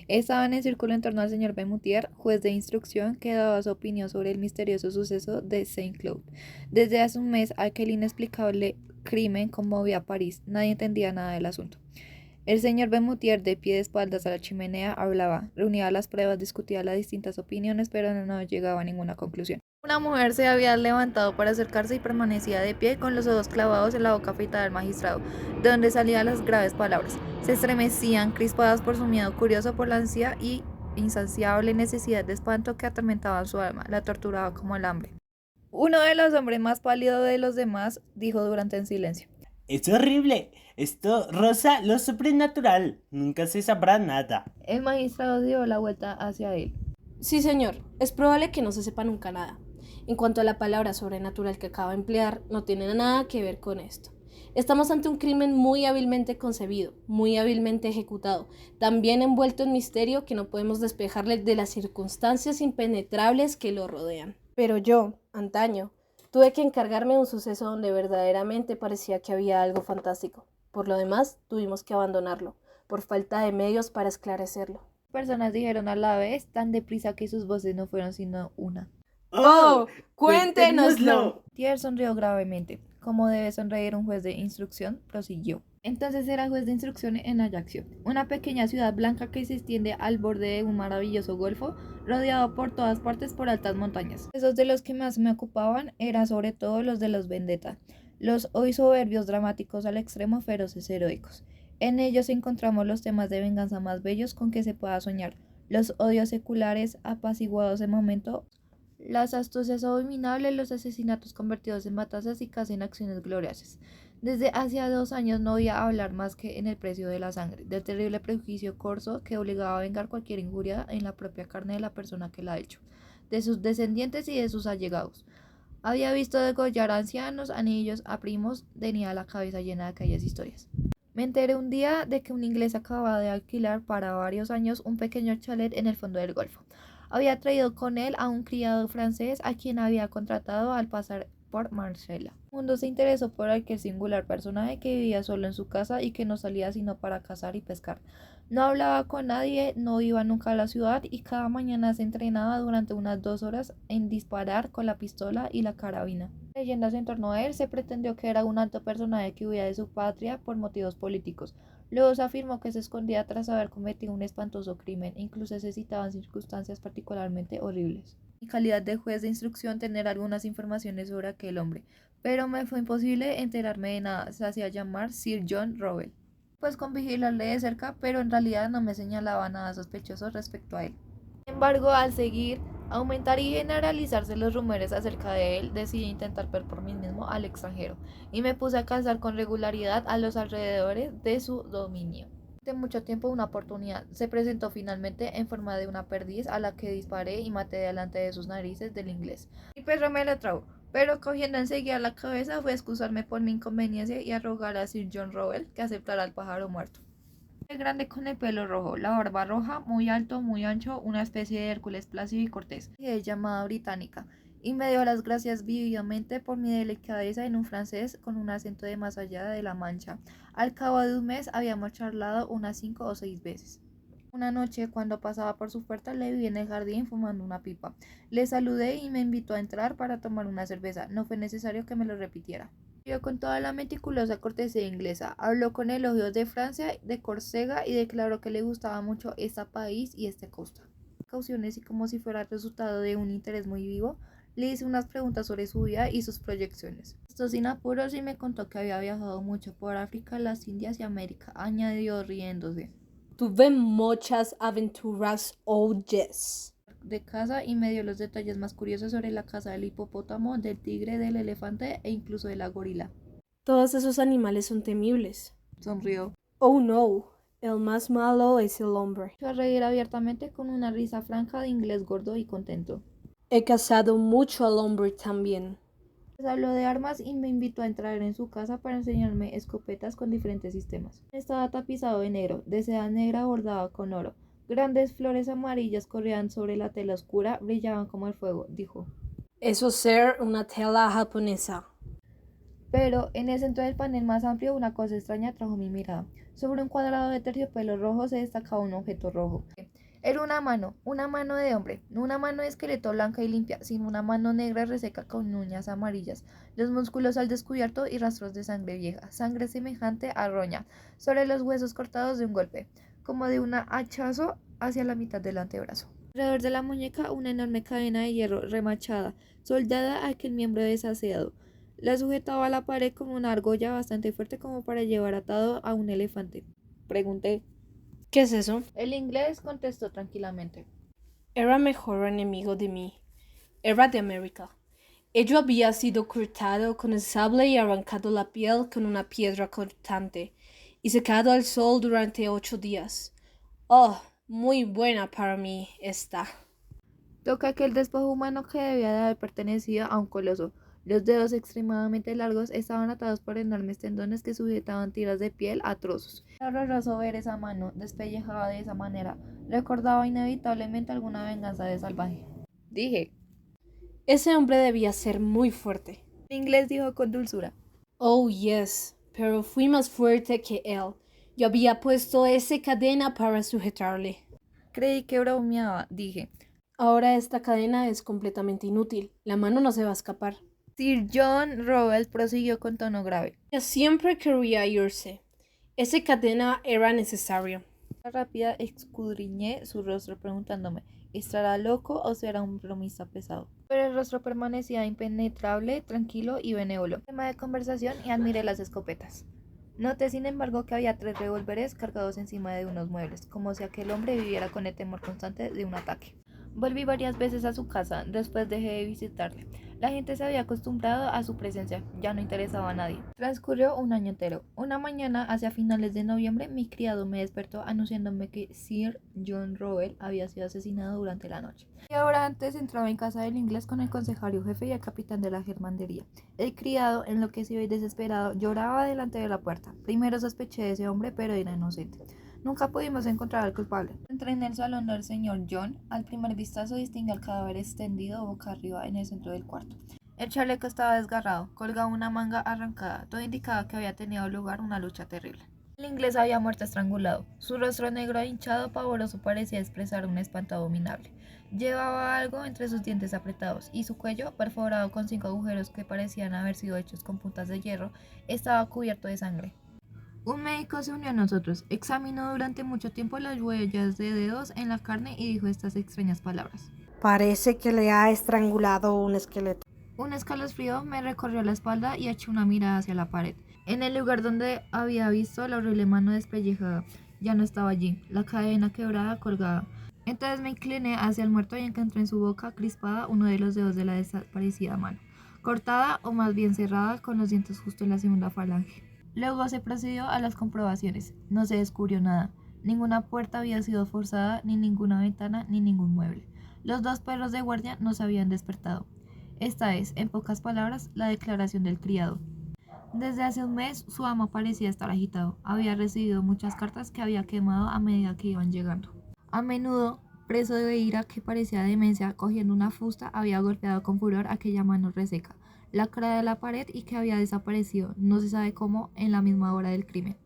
Estaban en círculo en torno al señor Bemutier, juez de instrucción, que daba su opinión sobre el misterioso suceso de Saint-Cloud. Desde hace un mes, aquel inexplicable crimen conmovía a París. Nadie entendía nada del asunto. El señor Bemutier, de pie de espaldas a la chimenea, hablaba, reunía las pruebas, discutía las distintas opiniones, pero no llegaba a ninguna conclusión. Una mujer se había levantado para acercarse y permanecía de pie con los ojos clavados en la boca afeitada del magistrado, de donde salían las graves palabras. Se estremecían, crispadas por su miedo curioso por la ansia y insaciable necesidad de espanto que atormentaba su alma, la torturaba como el hambre. Uno de los hombres más pálidos de los demás dijo durante el silencio: Es horrible. Esto roza lo sobrenatural. Nunca se sabrá nada. El magistrado dio la vuelta hacia él. Sí, señor, es probable que no se sepa nunca nada. En cuanto a la palabra sobrenatural que acaba de emplear, no tiene nada que ver con esto. Estamos ante un crimen muy hábilmente concebido, muy hábilmente ejecutado, también envuelto en misterio que no podemos despejarle de las circunstancias impenetrables que lo rodean. Pero yo, antaño, tuve que encargarme de un suceso donde verdaderamente parecía que había algo fantástico. Por lo demás, tuvimos que abandonarlo, por falta de medios para esclarecerlo. Personas dijeron a la vez tan deprisa que sus voces no fueron sino una. ¡Oh! ¡Cuéntenoslo! Thiers sonrió gravemente. Como debe sonreír un juez de instrucción, prosiguió. Entonces era juez de instrucción en Ajaccio, una pequeña ciudad blanca que se extiende al borde de un maravilloso golfo, rodeado por todas partes por altas montañas. Esos de los que más me ocupaban eran sobre todo los de los Vendetta, los hoy soberbios, dramáticos al extremo, feroces, heroicos. En ellos encontramos los temas de venganza más bellos con que se pueda soñar, los odios seculares apaciguados de momento, las astucias abominables, los asesinatos convertidos en matanzas y casi en acciones gloriosas. Desde hacía 2 años no oía hablar más que en el precio de la sangre, del terrible prejuicio corso que obligaba a vengar cualquier injuria en la propia carne de la persona que la ha hecho, de sus descendientes y de sus allegados. Había visto degollar a ancianos, a niños, a primos, tenía la cabeza llena de aquellas historias. Me enteré un día de que un inglés acababa de alquilar para varios años un pequeño chalet en el fondo del Golfo. Había traído con él a un criado francés a quien había contratado al pasar por Marsella. El mundo se interesó por aquel singular personaje que vivía solo en su casa y que no salía sino para cazar y pescar. No hablaba con nadie, no iba nunca a la ciudad y cada mañana se entrenaba durante unas 2 horas en disparar con la pistola y la carabina. Leyendas en torno a él se pretendió que era un alto personaje que huía de su patria por motivos políticos. Luego se afirmó que se escondía tras haber cometido un espantoso crimen, incluso se citaban circunstancias particularmente horribles. En calidad de juez de instrucción tener algunas informaciones sobre aquel hombre, pero me fue imposible enterarme de nada. Se hacía llamar Sir John Rowell. Pues con vigilarle de cerca, pero en realidad no me señalaba nada sospechoso respecto a él. Sin embargo, al seguir aumentar y generalizarse los rumores acerca de él, decidí intentar ver por mí mismo al extranjero y me puse a cazar con regularidad a los alrededores de su dominio. De mucho tiempo una oportunidad se presentó finalmente en forma de una perdiz a la que disparé y maté delante de sus narices del inglés. Mi perro me lo trajo, pero cogiendo enseguida la cabeza fue a excusarme por mi inconveniencia y a rogar a Sir John Rowell que aceptara al pájaro muerto. Grande con el pelo rojo, la barba roja, muy alto, muy ancho, una especie de Hércules plácido y cortés, que es llamada británica, y me dio las gracias vividamente por mi delicadeza en un francés con un acento de más allá de la Mancha. Al cabo de un mes habíamos charlado unas 5 o 6 veces. Una noche, cuando pasaba por su puerta, le vi en el jardín fumando una pipa. Le saludé y me invitó a entrar para tomar una cerveza. No fue necesario que me lo repitiera. Vio con toda la meticulosa cortesía inglesa, habló con elogios de Francia, de Córcega y declaró que le gustaba mucho este país y esta costa. Cauciones y como si fuera resultado de un interés muy vivo, le hice unas preguntas sobre su vida y sus proyecciones. Esto sin apuros y me contó que había viajado mucho por África, las Indias y América, añadió riéndose. Tuve muchas aventuras, oh yes. De caza y me dio los detalles más curiosos sobre la caza del hipopótamo, del tigre, del elefante e incluso de la gorila. Todos esos animales son temibles. Sonrió. Oh no, el más malo es el hombre. Echó a reír abiertamente con una risa franca de inglés gordo y contento. He cazado mucho al hombre también. Pues habló de armas y me invitó a entrar en su casa para enseñarme escopetas con diferentes sistemas. Estaba tapizado de negro, de seda negra bordada con oro. Grandes flores amarillas corrían sobre la tela oscura, brillaban como el fuego, dijo. Eso ser una tela japonesa. Pero en el centro del panel más amplio una cosa extraña atrajo mi mirada. Sobre un cuadrado de terciopelo rojo se destacaba un objeto rojo. Era una mano de hombre, no una mano de esqueleto blanca y limpia, sino una mano negra reseca con uñas amarillas, los músculos al descubierto y rastros de sangre vieja, sangre semejante a roña, sobre los huesos cortados de un golpe, como de un hachazo hacia la mitad del antebrazo. Alrededor de la muñeca una enorme cadena de hierro remachada, soldada a aquel miembro desaseado. La sujetaba a la pared con una argolla bastante fuerte como para llevar atado a un elefante. Pregunté. ¿Qué es eso? El inglés contestó tranquilamente. Era mejor enemigo de mí. Era de América. Ello había sido cortado con el sable y arrancado la piel con una piedra cortante, y secado al sol durante 8 días. Oh, muy buena para mí esta. Toca aquel despojo humano que debía de haber pertenecido a un coloso. Los dedos extremadamente largos estaban atados por enormes tendones que sujetaban tiras de piel a trozos. Era horroroso ver esa mano despellejada de esa manera. Recordaba inevitablemente alguna venganza de salvaje. Dije. Ese hombre debía ser muy fuerte. En inglés dijo con dulzura. Oh, yes, pero fui más fuerte que él. Yo había puesto esa cadena para sujetarle. Creí que bromeaba, dije. Ahora esta cadena es completamente inútil. La mano no se va a escapar. Sir John Rowell prosiguió con tono grave. Ella siempre quería irse. Esa cadena era necesaria. Rápida escudriñé su rostro preguntándome, ¿estará loco o será un bromista pesado? Pero el rostro permanecía impenetrable, tranquilo y benévolo. Tema de conversación y admiré las escopetas. Noté, sin embargo, que había 3 revólveres cargados encima de unos muebles, como si aquel hombre viviera con el temor constante de un ataque. Volví varias veces a su casa, después dejé de visitarle. La gente se había acostumbrado a su presencia, ya no interesaba a nadie. Transcurrió un año entero. Una mañana, hacia finales de noviembre, mi criado me despertó anunciándome que Sir John Rowell había sido asesinado durante la noche. Y ahora antes entraba en casa del inglés con el concejario jefe y el capitán de la germandería. El criado, enloquecido y desesperado, lloraba delante de la puerta. Primero sospeché de ese hombre, pero era inocente. Nunca pudimos encontrar al culpable. Entré en el salón del señor John. Al primer vistazo distinguí al cadáver extendido boca arriba en el centro del cuarto. El chaleco estaba desgarrado, colgaba una manga arrancada. Todo indicaba que había tenido lugar una lucha terrible. El inglés había muerto estrangulado. Su rostro negro hinchado pavoroso parecía expresar un espanto abominable. Llevaba algo entre sus dientes apretados y su cuello, perforado con 5 agujeros que parecían haber sido hechos con puntas de hierro, estaba cubierto de sangre. Un médico se unió a nosotros, examinó durante mucho tiempo las huellas de dedos en la carne y dijo estas extrañas palabras. Parece que le ha estrangulado un esqueleto. Un escalofrío me recorrió la espalda y eché una mirada hacia la pared. En el lugar donde había visto la horrible mano despellejada, ya no estaba allí, la cadena quebrada colgada. Entonces me incliné hacia el muerto y encontré en su boca crispada uno de los dedos de la desaparecida mano, cortada o más bien cerrada con los dientes justo en la segunda falange. Luego se procedió a las comprobaciones. No se descubrió nada. Ninguna puerta había sido forzada, ni ninguna ventana, ni ningún mueble. Los 2 perros de guardia no se habían despertado. Esta es, en pocas palabras, la declaración del criado. Desde hace un mes su amo parecía estar agitado. Había recibido muchas cartas que había quemado a medida que iban llegando. A menudo, preso de ira que parecía demencia, cogiendo una fusta, había golpeado con furor aquella mano reseca, lacrada de la pared y que había desaparecido, no se sabe cómo, en la misma hora del crimen.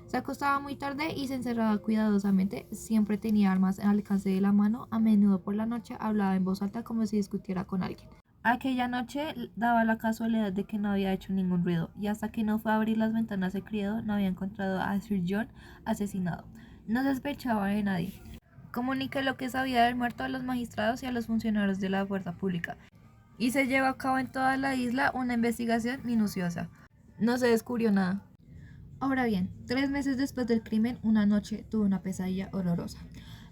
Se acostaba muy tarde y se encerraba cuidadosamente, siempre tenía armas al alcance de la mano, a menudo por la noche hablaba en voz alta como si discutiera con alguien. Aquella noche daba la casualidad de que no había hecho ningún ruido, y hasta que no fue a abrir las ventanas el criado, no había encontrado a Sir John asesinado. No sospechaba de nadie. Comuniqué lo que sabía del muerto a los magistrados y a los funcionarios de la fuerza pública, y se llevó a cabo en toda la isla una investigación minuciosa. No se descubrió nada. Ahora bien, 3 meses después del crimen, una noche tuve una pesadilla horrorosa.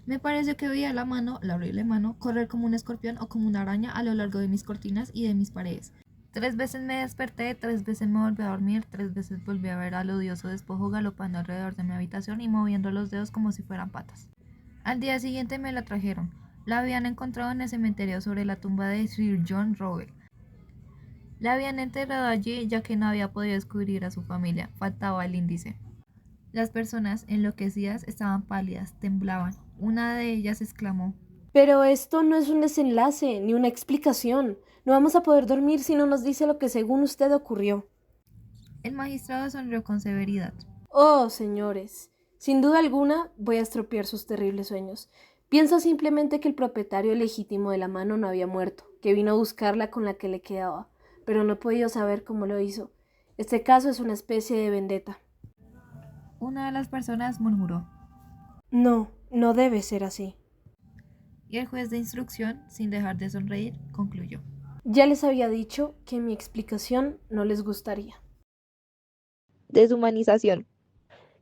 Me pareció que veía la mano, la horrible mano, correr como un escorpión o como una araña a lo largo de mis cortinas y de mis paredes. 3 veces me desperté, 3 veces me volví a dormir, 3 veces volví a ver al odioso despojo galopando alrededor de mi habitación y moviendo los dedos como si fueran patas. Al día siguiente me la trajeron. La habían encontrado en el cementerio sobre la tumba de Sir John Rowell. La habían enterrado allí ya que no había podido descubrir a su familia, faltaba el índice. Las personas enloquecidas estaban pálidas, temblaban. Una de ellas exclamó: Pero esto no es un desenlace ni una explicación. No vamos a poder dormir si no nos dice lo que según usted ocurrió. El magistrado sonrió con severidad. Oh, señores, sin duda alguna voy a estropear sus terribles sueños, Piensa simplemente que el propietario legítimo de la mano no había muerto, que vino a buscarla con la que le quedaba, pero no he podido saber cómo lo hizo. Este caso es una especie de vendetta. Una de las personas murmuró, No, no debe ser así. y el juez de instrucción, sin dejar de sonreír, concluyó. Ya les había dicho que mi explicación no les gustaría. Deshumanización.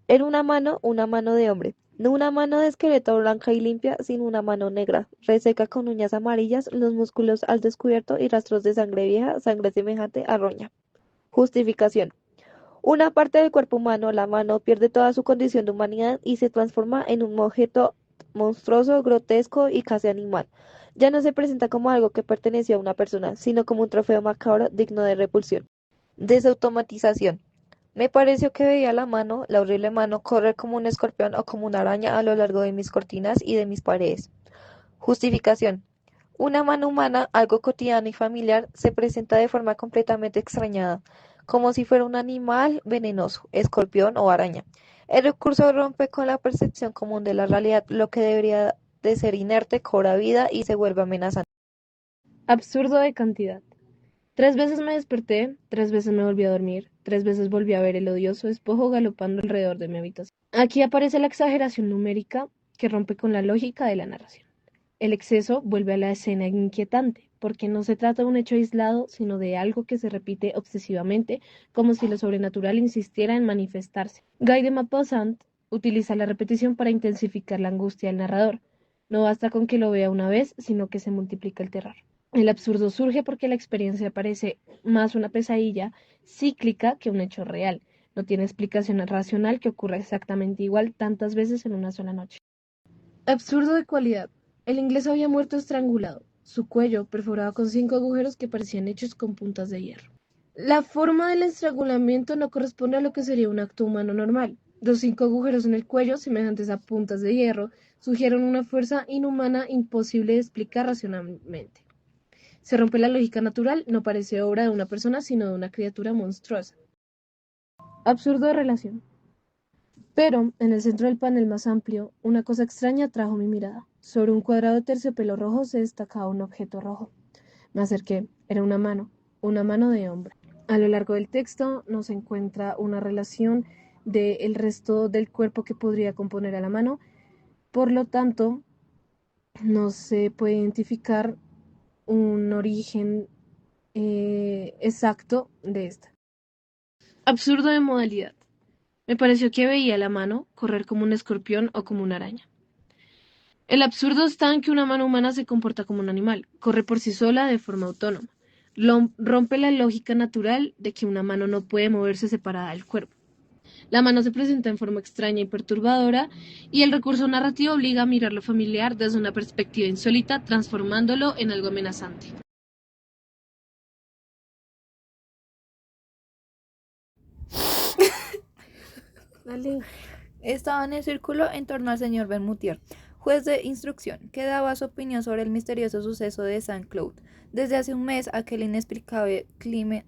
Era una mano de hombre. No una mano de esqueleto blanca y limpia, sino una mano negra, reseca con uñas amarillas, los músculos al descubierto y rastros de sangre vieja, sangre semejante a roña. Justificación. Una parte del cuerpo humano, la mano, pierde toda su condición de humanidad y se transforma en un objeto monstruoso, grotesco y casi animal. Ya no se presenta como algo que pertenecía a una persona, sino como un trofeo macabro digno de repulsión. Desautomatización. Me pareció que veía la horrible mano, correr como un escorpión o como una araña a lo largo de mis cortinas y de mis paredes. Justificación. Una mano humana, algo cotidiano y familiar, se presenta de forma completamente extrañada, como si fuera un animal venenoso, escorpión o araña. El recurso rompe con la percepción común de la realidad, lo que debería de ser inerte cobra vida y se vuelve amenazante. Absurdo de cantidad. 3 veces me desperté, 3 veces me volví a dormir, 3 veces volví a ver el odioso despojo galopando alrededor de mi habitación. Aquí aparece la exageración numérica que rompe con la lógica de la narración. El exceso vuelve a la escena inquietante, porque no se trata de un hecho aislado, sino de algo que se repite obsesivamente, como si lo sobrenatural insistiera en manifestarse. Guy de Maupassant utiliza la repetición para intensificar la angustia del narrador. No basta con que lo vea una vez, sino que se multiplica el terror. El absurdo surge porque la experiencia parece más una pesadilla cíclica que un hecho real. No tiene explicación racional que ocurra exactamente igual tantas veces en una sola noche. Absurdo de cualidad. El inglés había muerto estrangulado, su cuello perforado con 5 agujeros que parecían hechos con puntas de hierro. La forma del estrangulamiento no corresponde a lo que sería un acto humano normal. Los 5 agujeros en el cuello, semejantes a puntas de hierro, sugieren una fuerza inhumana imposible de explicar racionalmente. Se rompe la lógica natural, no parece obra de una persona, sino de una criatura monstruosa. Absurdo de relación. Pero, en el centro del panel más amplio, una cosa extraña atrajo mi mirada. Sobre un cuadrado de terciopelo rojo se destacaba un objeto rojo. Me acerqué. Era una mano de hombre. A lo largo del texto no se encuentra una relación del resto del cuerpo que podría componer a la mano. Por lo tanto, no se puede identificar un origen exacto de esta. Absurdo de modalidad. Me pareció que veía la mano correr como un escorpión o como una araña. El absurdo está en que una mano humana se comporta como un animal, corre por sí sola de forma autónoma. Rompe la lógica natural de que una mano no puede moverse separada del cuerpo. La mano se presenta en forma extraña y perturbadora, y el recurso narrativo obliga a mirar lo familiar desde una perspectiva insólita, transformándolo en algo amenazante. Dale. Estaba en el círculo en torno al señor Bermutier, juez de instrucción, que daba su opinión sobre el misterioso suceso de Saint-Cloud. Desde hace un mes, aquel inexplicable clima.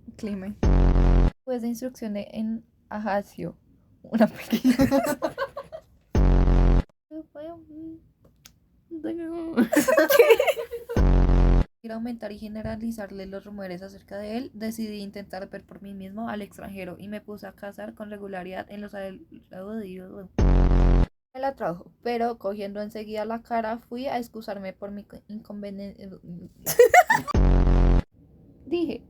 Juez de instrucción en Ajaccio, una pequeña... Quiero aumentar y generalizarle los rumores acerca de él, decidí intentar ver por mí mismo al extranjero y me puse a cazar con regularidad en los alrededores. Me la trajo, pero cogiendo enseguida la cara fui a excusarme por mi inconveniencia. Dije.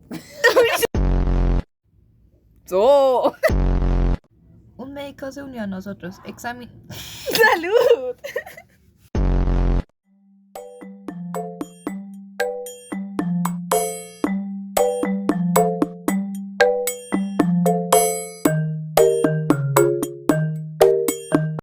Un médico se unió a nosotros. ¡Salud!